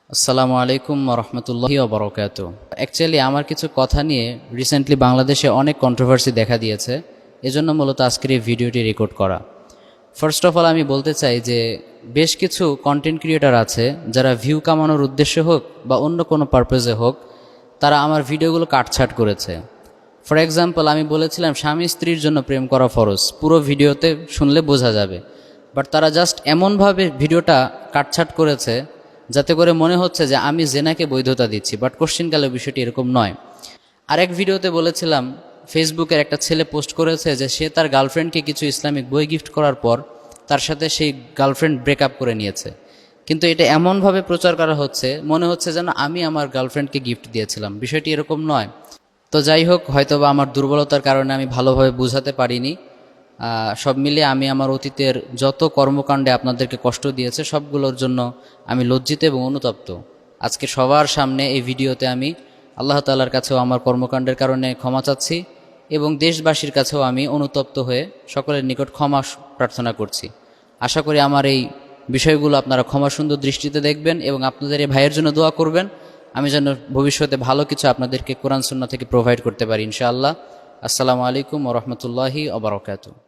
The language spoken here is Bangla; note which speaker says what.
Speaker 1: আসসালামু আলাইকুম রহমতুল্লাহি ওবরাকাতু। অ্যাকচুয়ালি আমার কিছু কথা নিয়ে রিসেন্টলি বাংলাদেশে অনেক কন্ট্রোভার্সি দেখা দিয়েছে, এজন্য মূলত আজকের এই ভিডিওটি রেকর্ড করা। ফার্স্ট অফ অল আমি বলতে চাই যে বেশ কিছু কন্টেন্ট ক্রিয়েটার আছে যারা ভিউ কামানোর উদ্দেশ্যে হোক বা অন্য কোনো পারপাসে হোক, তারা আমার ভিডিওগুলো কাটছাট করেছে। ফর এক্সাম্পল, আমি বলেছিলাম স্বামী স্ত্রীর জন্য প্রেম করা ফরজ, পুরো ভিডিওতে শুনলে বোঝা যাবে, বাট তারা জাস্ট এমনভাবে ভিডিওটা কাটছাট করেছে যাতে করে মনে হচ্ছে যে আমি জেনাকে বৈধতা দিচ্ছি, বাট কোশ্চিনকালে বিষয়টি এরকম নয়। আরেক ভিডিওতে বলেছিলাম ফেসবুকের একটা ছেলে পোস্ট করেছে যে সে তার গার্লফ্রেন্ডকে কিছু ইসলামিক বই গিফট করার পর তার সাথে সেই গার্লফ্রেন্ড ব্রেকআপ করে নিয়েছে, কিন্তু এটা এমনভাবে প্রচার করা হচ্ছে মনে হচ্ছে যেন আমি আমার গার্লফ্রেন্ডকে গিফট দিয়েছিলাম। বিষয়টি এরকম নয়। তো যাই হোক, হয়তোবা আমার দুর্বলতার কারণে আমি ভালোভাবে বোঝাতে পারিনি। সব মিলিয়ে আমি আমার অতীতের যত কর্মকাণ্ডে আপনাদেরকে কষ্ট দিয়েছে সবগুলোর জন্য আমি লজ্জিত এবং অনুতপ্ত। আজকে সবার সামনে এই ভিডিওতে আমি আল্লাহ তাআলার কাছেও আমার কর্মকাণ্ডের কারণে ক্ষমা চাচ্ছি এবং দেশবাসীর কাছেও আমি অনুতপ্ত হয়ে সকলের নিকট ক্ষমা প্রার্থনা করছি। আশা করি আমার এই বিষয়গুলো আপনারা ক্ষমা সুন্দর দৃষ্টিতে দেখবেন এবং আপনাদের এই ভাইয়ের জন্য দোয়া করবেন, আমি যেন ভবিষ্যতে ভালো কিছু আপনাদেরকে কোরআন সুন্নাহ থেকে প্রোভাইড করতে পারি ইনশাআল্লাহ। আসসালামু আলাইকুম ওয়া রাহমাতুল্লাহি ওয়া বারাকাতুহু।